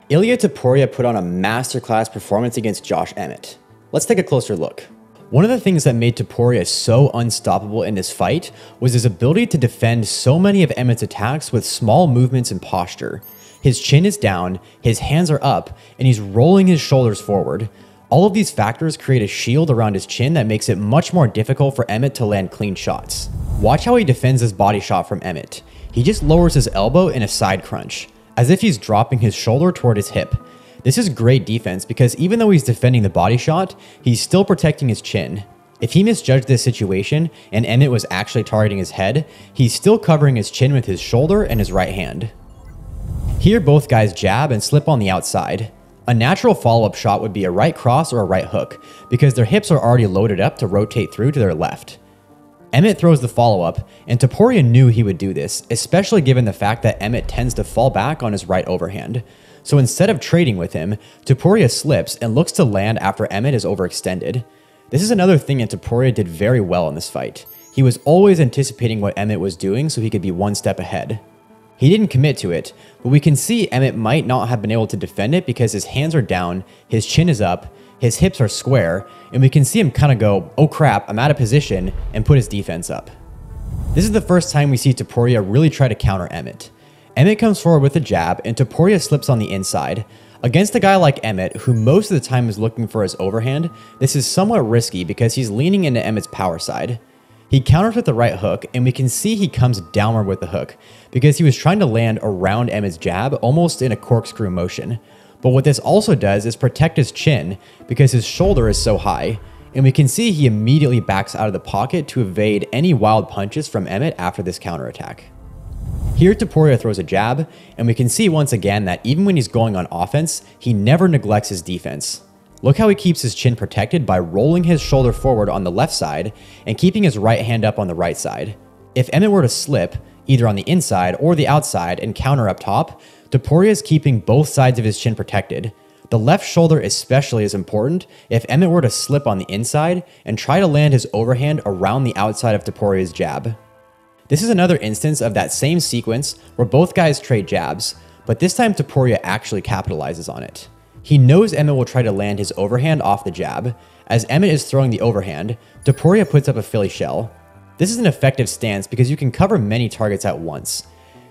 Ilia Topuria put on a masterclass performance against Josh Emmett. Let's take a closer look. One of the things that made Topuria so unstoppable in this fight was his ability to defend so many of Emmett's attacks with small movements and posture. His chin is down, his hands are up, and he's rolling his shoulders forward. All of these factors create a shield around his chin that makes it much more difficult for Emmett to land clean shots. Watch how he defends his body shot from Emmett. He just lowers his elbow in a side crunch, as if he's dropping his shoulder toward his hip. This is great defense because even though he's defending the body shot, he's still protecting his chin. If he misjudged this situation and Emmett was actually targeting his head, he's still covering his chin with his shoulder and his right hand. Here both guys jab and slip on the outside. A natural follow-up shot would be a right cross or a right hook because their hips are already loaded up to rotate through to their left. Emmett throws the follow-up, and Topuria knew he would do this, especially given the fact that Emmett tends to fall back on his right overhand. So instead of trading with him, Topuria slips and looks to land after Emmett is overextended. This is another thing that Topuria did very well in this fight. He was always anticipating what Emmett was doing so he could be one step ahead. He didn't commit to it, but we can see Emmett might not have been able to defend it because his hands are down, his chin is up, his hips are square, and we can see him kind of go, oh crap, I'm out of position, and put his defense up. This is the first time we see Topuria really try to counter Emmett. Emmett comes forward with a jab, and Topuria slips on the inside. Against a guy like Emmett, who most of the time is looking for his overhand, this is somewhat risky because he's leaning into Emmett's power side. He counters with the right hook, and we can see he comes downward with the hook because he was trying to land around Emmett's jab almost in a corkscrew motion. But what this also does is protect his chin because his shoulder is so high, and we can see he immediately backs out of the pocket to evade any wild punches from Emmett after this counterattack. Here Topuria throws a jab, and we can see once again that even when he's going on offense, he never neglects his defense. Look how he keeps his chin protected by rolling his shoulder forward on the left side and keeping his right hand up on the right side. If Emmett were to slip, either on the inside or the outside and counter up top, Topuria is keeping both sides of his chin protected. The left shoulder especially is important if Emmett were to slip on the inside and try to land his overhand around the outside of Topuria's jab. This is another instance of that same sequence where both guys trade jabs, but this time Topuria actually capitalizes on it. He knows Emmett will try to land his overhand off the jab. As Emmett is throwing the overhand, Topuria puts up a Philly shell. This is an effective stance because you can cover many targets at once.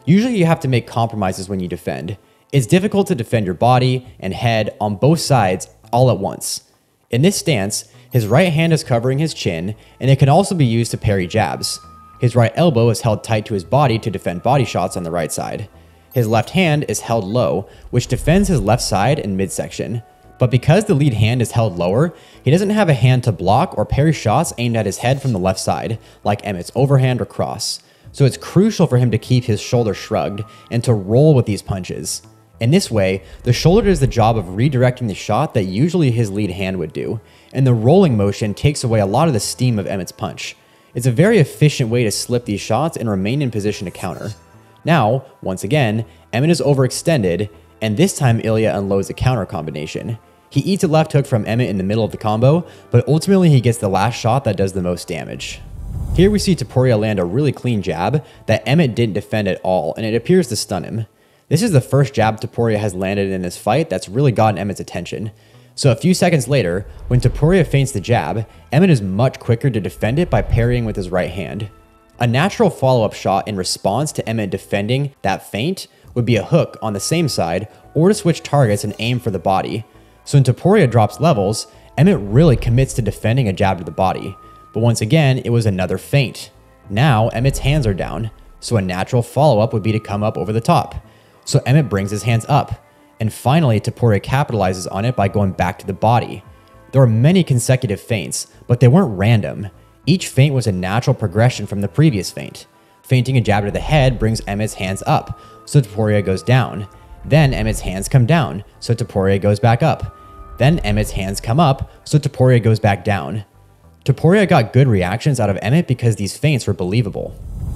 Usually you have to make compromises when you defend. It's difficult to defend your body and head on both sides all at once. In this stance, his right hand is covering his chin, and it can also be used to parry jabs. His right elbow is held tight to his body to defend body shots on the right side. His left hand is held low, which defends his left side and midsection. But because the lead hand is held lower, he doesn't have a hand to block or parry shots aimed at his head from the left side, like Emmett's overhand or cross. So it's crucial for him to keep his shoulder shrugged and to roll with these punches. In this way, the shoulder does the job of redirecting the shot that usually his lead hand would do, and the rolling motion takes away a lot of the steam of Emmett's punch. It's a very efficient way to slip these shots and remain in position to counter. Now, once again, Emmett is overextended, and this time Ilia unloads a counter combination. He eats a left hook from Emmett in the middle of the combo, but ultimately he gets the last shot that does the most damage. Here we see Topuria land a really clean jab that Emmett didn't defend at all, and it appears to stun him. This is the first jab Topuria has landed in this fight that's really gotten Emmett's attention. So a few seconds later, when Topuria feints the jab, Emmett is much quicker to defend it by parrying with his right hand. A natural follow-up shot in response to Emmett defending that feint would be a hook on the same side or to switch targets and aim for the body. So when Topuria drops levels, Emmett really commits to defending a jab to the body. But once again, it was another feint. Now Emmett's hands are down, so a natural follow-up would be to come up over the top. So Emmett brings his hands up, and finally Topuria capitalizes on it by going back to the body. There were many consecutive feints, but they weren't random. Each feint was a natural progression from the previous feint. Feinting a jab to the head brings Emmett's hands up, so Topuria goes down. Then Emmett's hands come down, so Topuria goes back up. Then Emmett's hands come up, so Topuria goes back down. Topuria got good reactions out of Emmett because these feints were believable.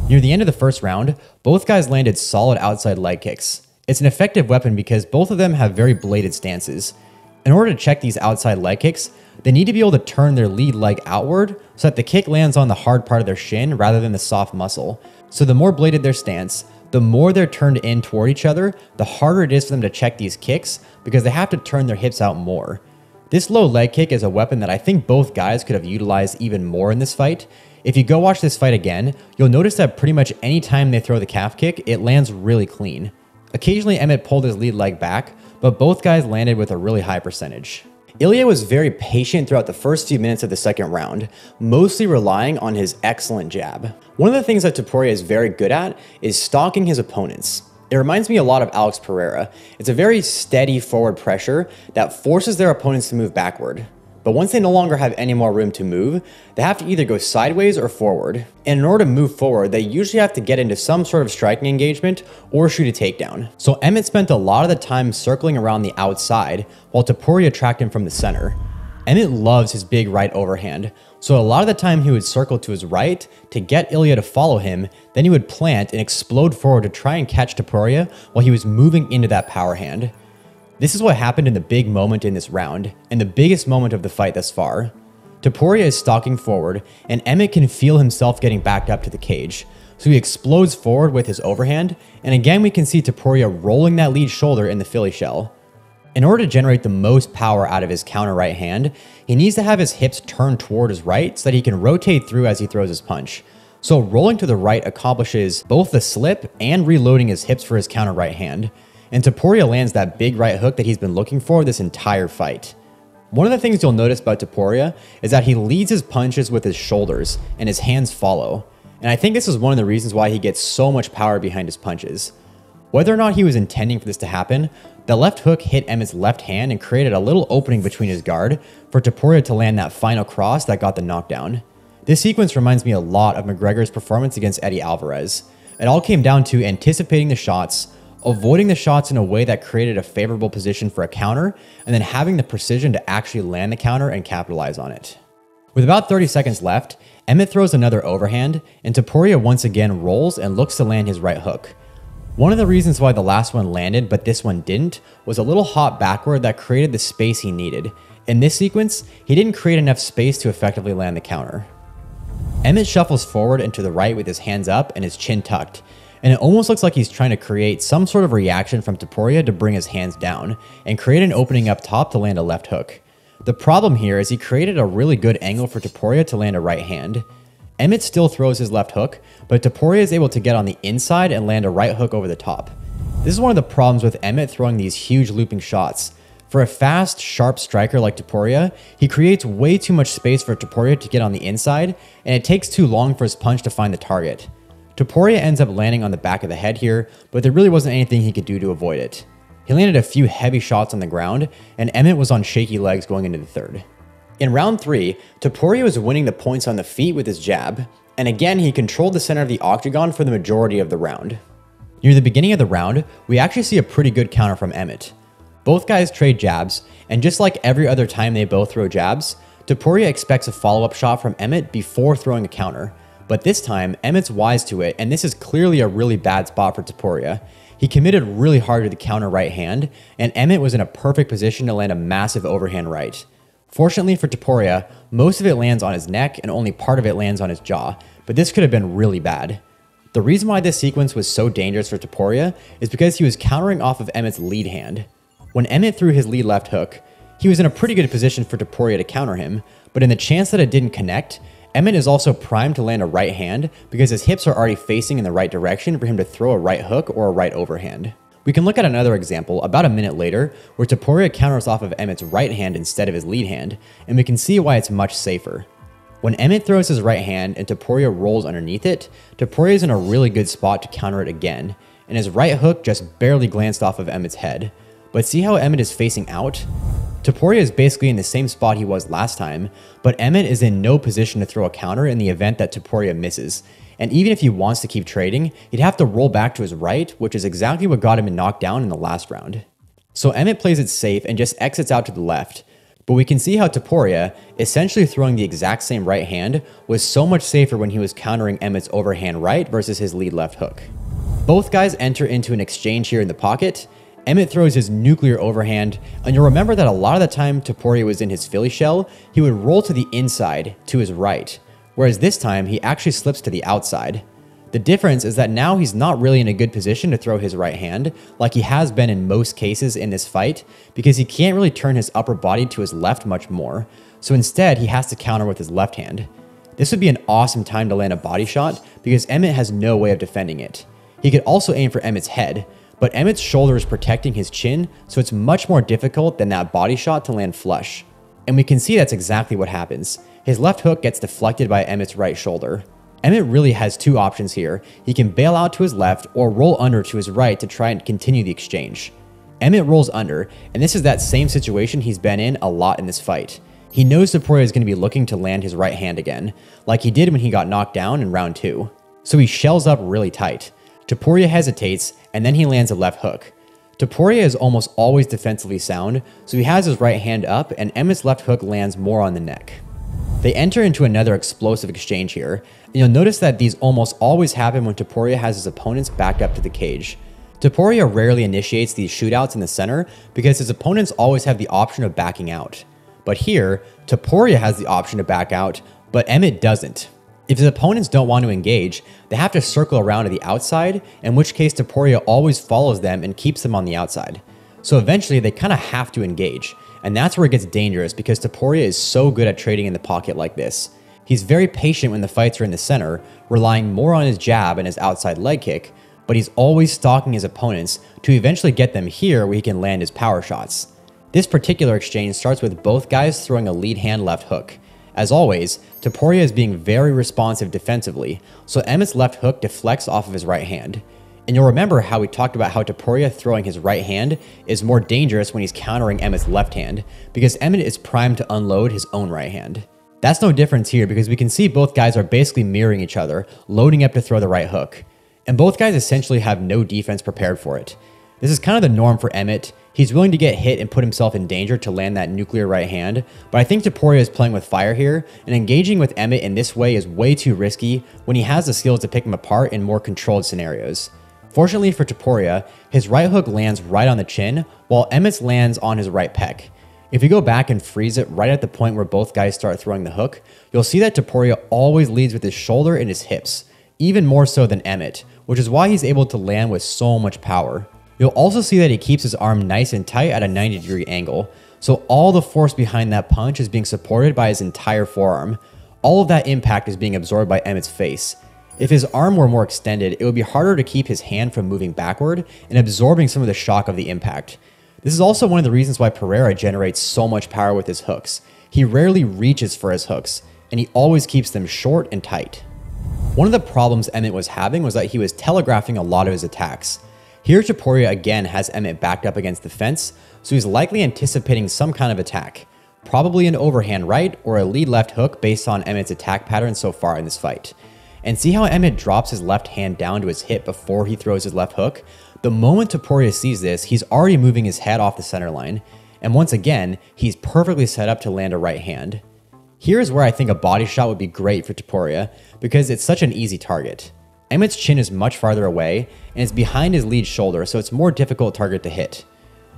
Near the end of the first round, both guys landed solid outside leg kicks. It's an effective weapon because both of them have very bladed stances. In order to check these outside leg kicks, they need to be able to turn their lead leg outward so that the kick lands on the hard part of their shin rather than the soft muscle. So the more bladed their stance, the more they're turned in toward each other, the harder it is for them to check these kicks because they have to turn their hips out more. This low leg kick is a weapon that I think both guys could have utilized even more in this fight. If you go watch this fight again, you'll notice that pretty much any time they throw the calf kick, it lands really clean. Occasionally Emmett pulled his lead leg back, but both guys landed with a really high percentage. Ilia was very patient throughout the first few minutes of the second round, mostly relying on his excellent jab. One of the things that Topuria is very good at is stalking his opponents. It reminds me a lot of Alex Pereira. It's a very steady forward pressure that forces their opponents to move backward. But once they no longer have any more room to move, they have to either go sideways or forward. And in order to move forward, they usually have to get into some sort of striking engagement or shoot a takedown. So Emmett spent a lot of the time circling around the outside while Topuria tracked him from the center. Emmett loves his big right overhand, so a lot of the time he would circle to his right to get Ilia to follow him, then he would plant and explode forward to try and catch Topuria while he was moving into that power hand. This is what happened in the big moment in this round, and the biggest moment of the fight thus far. Topuria is stalking forward, and Emmett can feel himself getting backed up to the cage, so he explodes forward with his overhand, and again we can see Topuria rolling that lead shoulder in the Philly shell. In order to generate the most power out of his counter right hand, he needs to have his hips turned toward his right so that he can rotate through as he throws his punch. So rolling to the right accomplishes both the slip and reloading his hips for his counter right hand. And Topuria lands that big right hook that he's been looking for this entire fight. One of the things you'll notice about Topuria is that he leads his punches with his shoulders and his hands follow. And I think this is one of the reasons why he gets so much power behind his punches. Whether or not he was intending for this to happen, the left hook hit Emmett's left hand and created a little opening between his guard for Topuria to land that final cross that got the knockdown. This sequence reminds me a lot of McGregor's performance against Eddie Alvarez. It all came down to anticipating the shots, avoiding the shots in a way that created a favorable position for a counter, and then having the precision to actually land the counter and capitalize on it. With about 30 seconds left, Emmett throws another overhand, and Topuria once again rolls and looks to land his right hook. One of the reasons why the last one landed but this one didn't was a little hop backward that created the space he needed. In this sequence, he didn't create enough space to effectively land the counter. Emmett shuffles forward and to the right with his hands up and his chin tucked, and it almost looks like he's trying to create some sort of reaction from Topuria to bring his hands down and create an opening up top to land a left hook. The problem here is he created a really good angle for Topuria to land a right hand. Emmett still throws his left hook, but Topuria is able to get on the inside and land a right hook over the top. This is one of the problems with Emmett throwing these huge looping shots. For a fast, sharp striker like Topuria, he creates way too much space for Topuria to get on the inside, and it takes too long for his punch to find the target. Topuria ends up landing on the back of the head here, but there really wasn't anything he could do to avoid it. He landed a few heavy shots on the ground, and Emmett was on shaky legs going into the third. In round 3, Topuria was winning the points on the feet with his jab, and again he controlled the center of the octagon for the majority of the round. Near the beginning of the round, we actually see a pretty good counter from Emmett. Both guys trade jabs, and just like every other time they both throw jabs, Topuria expects a follow-up shot from Emmett before throwing a counter. But this time, Emmett's wise to it, and this is clearly a really bad spot for Topuria. He committed really hard to the counter right hand, and Emmett was in a perfect position to land a massive overhand right. Fortunately for Topuria, most of it lands on his neck and only part of it lands on his jaw, but this could have been really bad. The reason why this sequence was so dangerous for Topuria is because he was countering off of Emmett's lead hand. When Emmett threw his lead left hook, he was in a pretty good position for Topuria to counter him, but in the chance that it didn't connect, Emmett is also primed to land a right hand because his hips are already facing in the right direction for him to throw a right hook or a right overhand. We can look at another example about a minute later where Topuria counters off of Emmett's right hand instead of his lead hand, and we can see why it's much safer. When Emmett throws his right hand and Topuria rolls underneath it, Topuria is in a really good spot to counter it again, and his right hook just barely glanced off of Emmett's head. But see how Emmett is facing out? Topuria is basically in the same spot he was last time, but Emmett is in no position to throw a counter in the event that Topuria misses. And even if he wants to keep trading, he'd have to roll back to his right, which is exactly what got him knocked down in the last round. So Emmett plays it safe and just exits out to the left. But we can see how Topuria, essentially throwing the exact same right hand, was so much safer when he was countering Emmett's overhand right versus his lead left hook. Both guys enter into an exchange here in the pocket. Emmett throws his nuclear overhand, and you'll remember that a lot of the time Topuria was in his Philly shell, he would roll to the inside, to his right, whereas this time he actually slips to the outside. The difference is that now he's not really in a good position to throw his right hand, like he has been in most cases in this fight, because he can't really turn his upper body to his left much more, so instead he has to counter with his left hand. This would be an awesome time to land a body shot, because Emmett has no way of defending it. He could also aim for Emmett's head, but Emmett's shoulder is protecting his chin, so it's much more difficult than that body shot to land flush. And we can see that's exactly what happens. His left hook gets deflected by Emmett's right shoulder. Emmett really has two options here. He can bail out to his left or roll under to his right to try and continue the exchange. Emmett rolls under, and this is that same situation he's been in a lot in this fight. He knows Topuria is going to be looking to land his right hand again, like he did when he got knocked down in round 2. So he shells up really tight. Topuria hesitates, and then he lands a left hook. Topuria is almost always defensively sound, so he has his right hand up, and Emmett's left hook lands more on the neck. They enter into another explosive exchange here, and you'll notice that these almost always happen when Topuria has his opponents backed up to the cage. Topuria rarely initiates these shootouts in the center because his opponents always have the option of backing out. But here, Topuria has the option to back out, but Emmett doesn't. If his opponents don't want to engage, they have to circle around to the outside, in which case Topuria always follows them and keeps them on the outside. So eventually they kind of have to engage, and that's where it gets dangerous because Topuria is so good at trading in the pocket like this. He's very patient when the fights are in the center, relying more on his jab and his outside leg kick, but he's always stalking his opponents to eventually get them here where he can land his power shots. This particular exchange starts with both guys throwing a lead hand left hook. As always, Topuria is being very responsive defensively, so Emmett's left hook deflects off of his right hand. And you'll remember how we talked about how Topuria throwing his right hand is more dangerous when he's countering Emmett's left hand, because Emmett is primed to unload his own right hand. That's no difference here because we can see both guys are basically mirroring each other, loading up to throw the right hook. And both guys essentially have no defense prepared for it. This is kind of the norm for Emmett. He's willing to get hit and put himself in danger to land that nuclear right hand, but I think Topuria is playing with fire here, and engaging with Emmett in this way is way too risky when he has the skills to pick him apart in more controlled scenarios. Fortunately for Topuria, his right hook lands right on the chin, while Emmett's lands on his right pec. If you go back and freeze it right at the point where both guys start throwing the hook, you'll see that Topuria always leads with his shoulder and his hips, even more so than Emmett, which is why he's able to land with so much power. You'll also see that he keeps his arm nice and tight at a 90-degree angle, so all the force behind that punch is being supported by his entire forearm. All of that impact is being absorbed by Emmett's face. If his arm were more extended, it would be harder to keep his hand from moving backward and absorbing some of the shock of the impact. This is also one of the reasons why Pereira generates so much power with his hooks. He rarely reaches for his hooks, and he always keeps them short and tight. One of the problems Emmett was having was that he was telegraphing a lot of his attacks. Here Topuria again has Emmett backed up against the fence, so he's likely anticipating some kind of attack. Probably an overhand right or a lead left hook based on Emmett's attack pattern so far in this fight. And see how Emmett drops his left hand down to his hip before he throws his left hook? The moment Topuria sees this, he's already moving his head off the center line, and once again, he's perfectly set up to land a right hand. Here's where I think a body shot would be great for Topuria, because it's such an easy target. Emmett's chin is much farther away, and it's behind his lead shoulder, so it's a more difficult target to hit.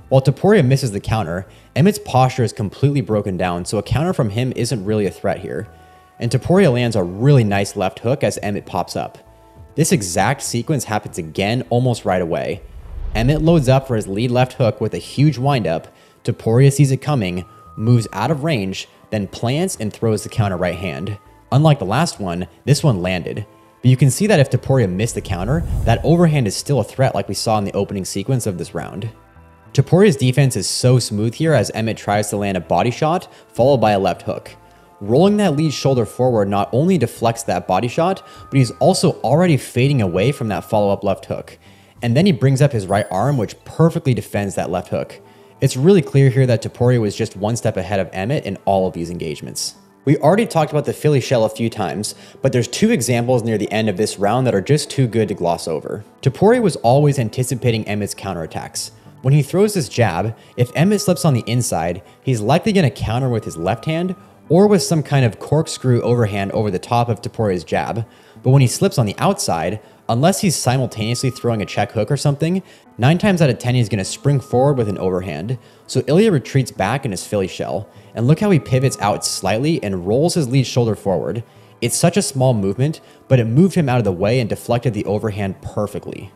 While Topuria misses the counter, Emmett's posture is completely broken down, so a counter from him isn't really a threat here. And Topuria lands a really nice left hook as Emmett pops up. This exact sequence happens again almost right away. Emmett loads up for his lead left hook with a huge windup, Topuria sees it coming, moves out of range, then plants and throws the counter right hand. Unlike the last one, this one landed. But you can see that if Topuria missed the counter, that overhand is still a threat like we saw in the opening sequence of this round. Topuria's defense is so smooth here as Emmett tries to land a body shot followed by a left hook. Rolling that lead shoulder forward not only deflects that body shot, but he's also already fading away from that follow-up left hook. And then he brings up his right arm, which perfectly defends that left hook. It's really clear here that Topuria was just one step ahead of Emmett in all of these engagements. We already talked about the Philly shell a few times, but there's two examples near the end of this round that are just too good to gloss over. Topuria was always anticipating Emmett's counterattacks. When he throws this jab, if Emmett slips on the inside, he's likely going to counter with his left hand, or with some kind of corkscrew overhand over the top of Topuria's jab. But when he slips on the outside, unless he's simultaneously throwing a check hook or something, 9 times out of 10 he's going to spring forward with an overhand. So Ilia retreats back in his Philly shell, and look how he pivots out slightly and rolls his lead shoulder forward. It's such a small movement, but it moved him out of the way and deflected the overhand perfectly.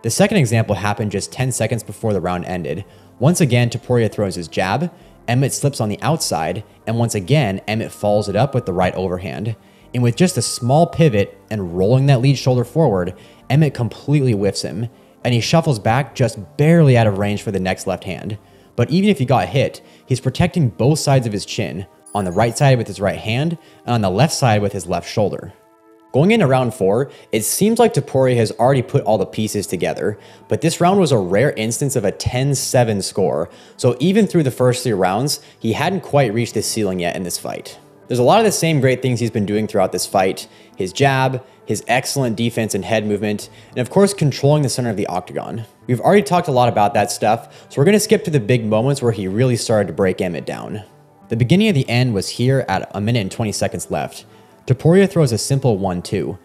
The second example happened just 10 seconds before the round ended. Once again, Topuria throws his jab, Emmett slips on the outside, and once again, Emmett follows it up with the right overhand. And with just a small pivot and rolling that lead shoulder forward, Emmett completely whiffs him, and he shuffles back just barely out of range for the next left hand. But even if he got hit, he's protecting both sides of his chin, on the right side with his right hand, and on the left side with his left shoulder. Going into round 4, it seems like Topuria has already put all the pieces together, but this round was a rare instance of a 10-7 score, so even through the first 3 rounds, he hadn't quite reached the ceiling yet in this fight. There's a lot of the same great things he's been doing throughout this fight: his jab, his excellent defense and head movement, and of course controlling the center of the octagon. We've already talked a lot about that stuff, so we're going to skip to the big moments where he really started to break Emmett down. The beginning of the end was here at 1 minute and 20 seconds left. Topuria throws a simple 1-2.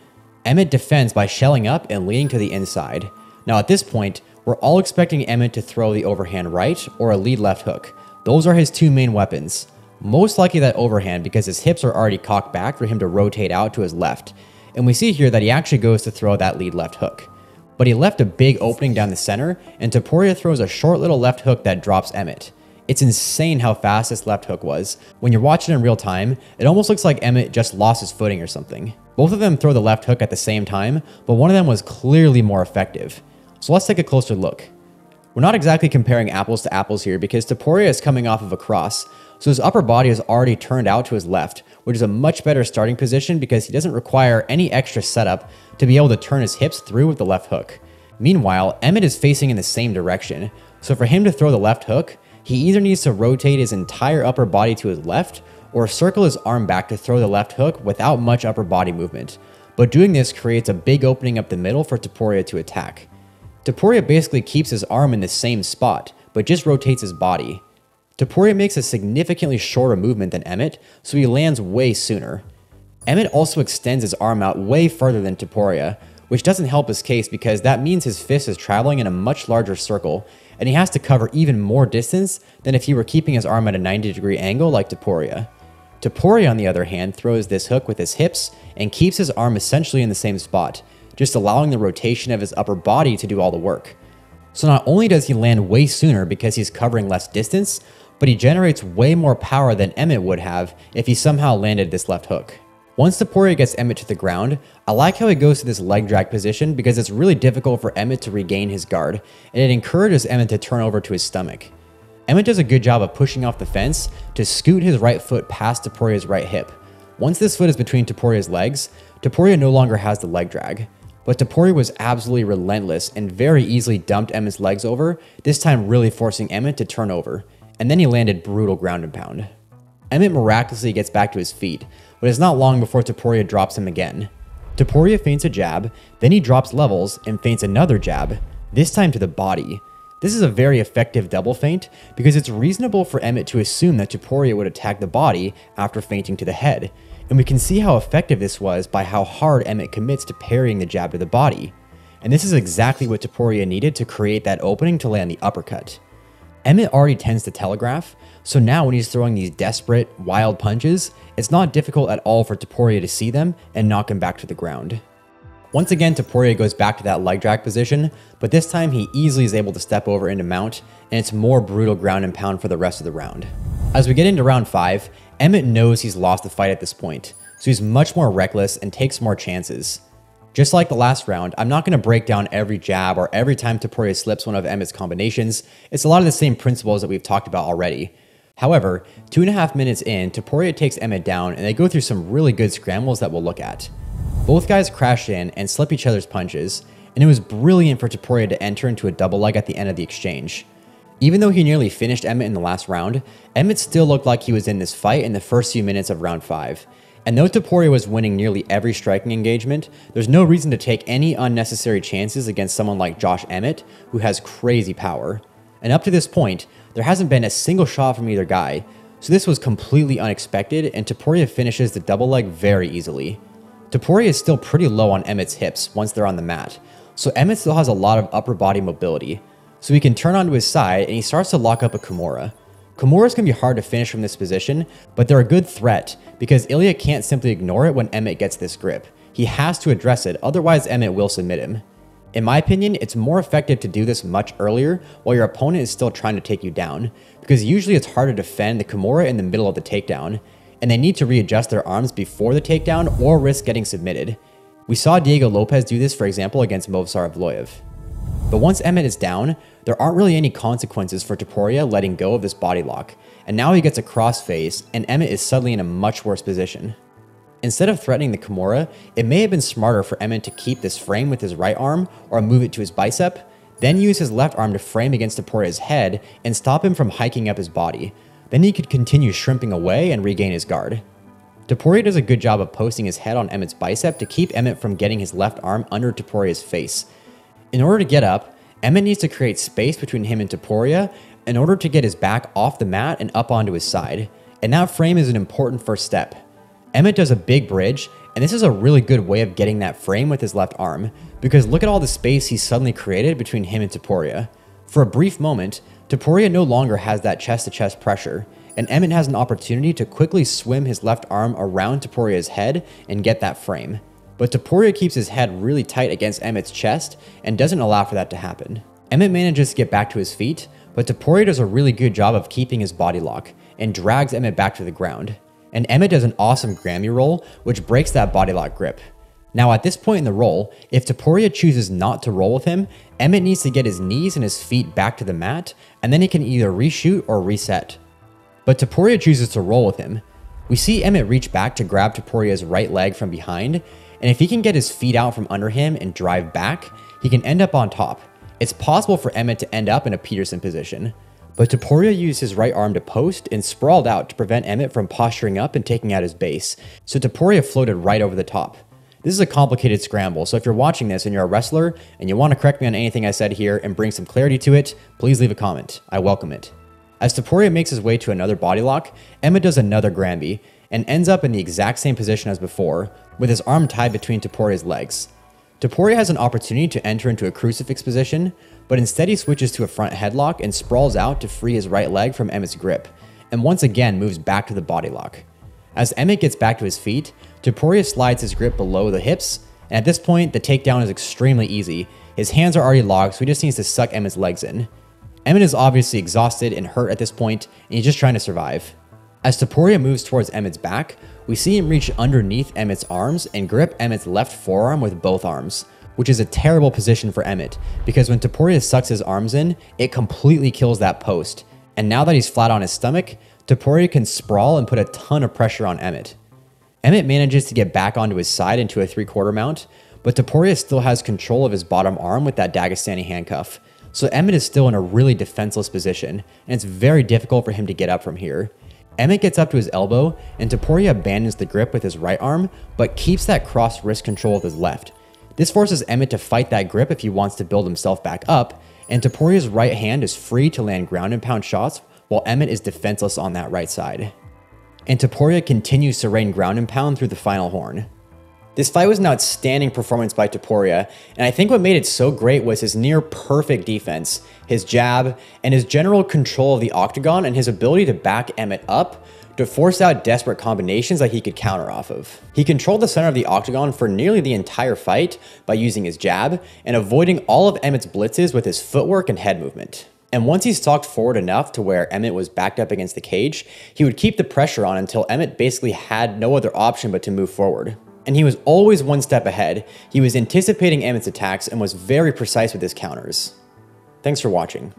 Emmett defends by shelling up and leaning to the inside. Now at this point, we're all expecting Emmett to throw the overhand right or a lead left hook. Those are his 2 main weapons. Most likely that overhand because his hips are already cocked back for him to rotate out to his left. And we see here that he actually goes to throw that lead left hook. But he left a big opening down the center, and Topuria throws a short little left hook that drops Emmett. It's insane how fast this left hook was. When you're watching in real time, it almost looks like Emmett just lost his footing or something. Both of them throw the left hook at the same time, but one of them was clearly more effective. So let's take a closer look. We're not exactly comparing apples to apples here because Topuria is coming off of a cross, so his upper body is already turned out to his left, which is a much better starting position because he doesn't require any extra setup to be able to turn his hips through with the left hook. Meanwhile, Emmett is facing in the same direction, so for him to throw the left hook, he either needs to rotate his entire upper body to his left or circle his arm back to throw the left hook without much upper body movement. But doing this creates a big opening up the middle for Topuria to attack. Topuria basically keeps his arm in the same spot, but just rotates his body. Topuria makes a significantly shorter movement than Emmett, so he lands way sooner. Emmett also extends his arm out way further than Topuria, which doesn't help his case because that means his fist is traveling in a much larger circle, and he has to cover even more distance than if he were keeping his arm at a 90-degree angle like Topuria. Topuria, on the other hand, throws this hook with his hips and keeps his arm essentially in the same spot, just allowing the rotation of his upper body to do all the work. So not only does he land way sooner because he's covering less distance, but he generates way more power than Emmett would have if he somehow landed this left hook. Once Topuria gets Emmett to the ground, I like how he goes to this leg drag position because it's really difficult for Emmett to regain his guard, and it encourages Emmett to turn over to his stomach. Emmett does a good job of pushing off the fence to scoot his right foot past Topuria's right hip. Once this foot is between Topuria's legs, Topuria no longer has the leg drag. But Topuria was absolutely relentless and very easily dumped Emmett's legs over, this time really forcing Emmett to turn over, and then he landed brutal ground and pound. Emmett miraculously gets back to his feet, but it's not long before Topuria drops him again. Topuria feints a jab, then he drops levels and feints another jab, this time to the body. This is a very effective double feint because it's reasonable for Emmett to assume that Topuria would attack the body after feinting to the head, and we can see how effective this was by how hard Emmett commits to parrying the jab to the body. And this is exactly what Topuria needed to create that opening to land the uppercut. Emmett already tends to telegraph, so now when he's throwing these desperate, wild punches, it's not difficult at all for Topuria to see them and knock him back to the ground. Once again, Topuria goes back to that leg drag position, but this time he easily is able to step over into mount, and it's more brutal ground and pound for the rest of the round. As we get into round 5, Emmett knows he's lost the fight at this point, so he's much more reckless and takes more chances. Just like the last round, I'm not going to break down every jab or every time Topuria slips one of Emmett's combinations. It's a lot of the same principles that we've talked about already. However, 2.5 minutes in, Topuria takes Emmett down and they go through some really good scrambles that we'll look at. Both guys crash in and slip each other's punches, and it was brilliant for Topuria to enter into a double leg at the end of the exchange. Even though he nearly finished Emmett in the last round, Emmett still looked like he was in this fight in the first few minutes of round 5. And though Topuria was winning nearly every striking engagement, there's no reason to take any unnecessary chances against someone like Josh Emmett, who has crazy power. And up to this point, there hasn't been a single shot from either guy, so this was completely unexpected, and Topuria finishes the double leg very easily. Topuria is still pretty low on Emmett's hips once they're on the mat, so Emmett still has a lot of upper body mobility. So he can turn onto his side and he starts to lock up a Kimura. Kimuras can be hard to finish from this position, but they're a good threat because Ilia can't simply ignore it when Emmett gets this grip. He has to address it, otherwise Emmett will submit him. In my opinion, it's more effective to do this much earlier while your opponent is still trying to take you down, because usually it's hard to defend the Kimura in the middle of the takedown, and they need to readjust their arms before the takedown or risk getting submitted. We saw Diego Lopez do this, for example, against Movsar Evloev. But once Emmett is down, there aren't really any consequences for Topuria letting go of this body lock, and now he gets a crossface, and Emmett is suddenly in a much worse position. Instead of threatening the Kimura, it may have been smarter for Emmett to keep this frame with his right arm or move it to his bicep, then use his left arm to frame against Topuria's head and stop him from hiking up his body. Then he could continue shrimping away and regain his guard. Topuria does a good job of posting his head on Emmett's bicep to keep Emmett from getting his left arm under Topuria's face. In order to get up, Emmett needs to create space between him and Topuria in order to get his back off the mat and up onto his side, and that frame is an important first step. Emmett does a big bridge, and this is a really good way of getting that frame with his left arm, because look at all the space he suddenly created between him and Topuria. For a brief moment, Topuria no longer has that chest-to-chest pressure, and Emmett has an opportunity to quickly swim his left arm around Topuria's head and get that frame. But Topuria keeps his head really tight against Emmett's chest and doesn't allow for that to happen. Emmett manages to get back to his feet, but Topuria does a really good job of keeping his body lock and drags Emmett back to the ground. And Emmett does an awesome Grammy roll, which breaks that body lock grip. Now at this point in the roll, if Topuria chooses not to roll with him, Emmett needs to get his knees and his feet back to the mat, and then he can either reshoot or reset. But Topuria chooses to roll with him. We see Emmett reach back to grab Topuria's right leg from behind, and if he can get his feet out from under him and drive back, he can end up on top. It's possible for Emmett to end up in a Peterson position. But Topuria used his right arm to post and sprawled out to prevent Emmett from posturing up and taking out his base, so Topuria floated right over the top. This is a complicated scramble, so if you're watching this and you're a wrestler and you want to correct me on anything I said here and bring some clarity to it, please leave a comment. I welcome it. As Topuria makes his way to another body lock, Emmett does another Granby and ends up in the exact same position as before, with his arm tied between Topuria's legs. Topuria has an opportunity to enter into a crucifix position, but instead he switches to a front headlock and sprawls out to free his right leg from Emmett's grip, and once again moves back to the body lock. As Emmett gets back to his feet, Topuria slides his grip below the hips, and at this point the takedown is extremely easy. His hands are already locked, so he just needs to suck Emmett's legs in. Emmett is obviously exhausted and hurt at this point, and he's just trying to survive. As Topuria moves towards Emmett's back, we see him reach underneath Emmett's arms and grip Emmett's left forearm with both arms, which is a terrible position for Emmett, because when Topuria sucks his arms in, it completely kills that post, and now that he's flat on his stomach, Topuria can sprawl and put a ton of pressure on Emmett. Emmett manages to get back onto his side into a 3/4 mount, but Topuria still has control of his bottom arm with that Dagestani handcuff, so Emmett is still in a really defenseless position, and it's very difficult for him to get up from here. Emmett gets up to his elbow, and Topuria abandons the grip with his right arm, but keeps that cross wrist control with his left. This forces Emmett to fight that grip if he wants to build himself back up, and Topuria's right hand is free to land ground and pound shots while Emmett is defenseless on that right side. And Topuria continues to rain ground and pound through the final horn. This fight was an outstanding performance by Topuria, and I think what made it so great was his near perfect defense, his jab, and his general control of the octagon and his ability to back Emmett up to force out desperate combinations that he could counter off of. He controlled the center of the octagon for nearly the entire fight by using his jab and avoiding all of Emmett's blitzes with his footwork and head movement. And once he stalked forward enough to where Emmett was backed up against the cage, he would keep the pressure on until Emmett basically had no other option but to move forward. And he was always one step ahead. He was anticipating Emmett's attacks and was very precise with his counters. Thanks for watching.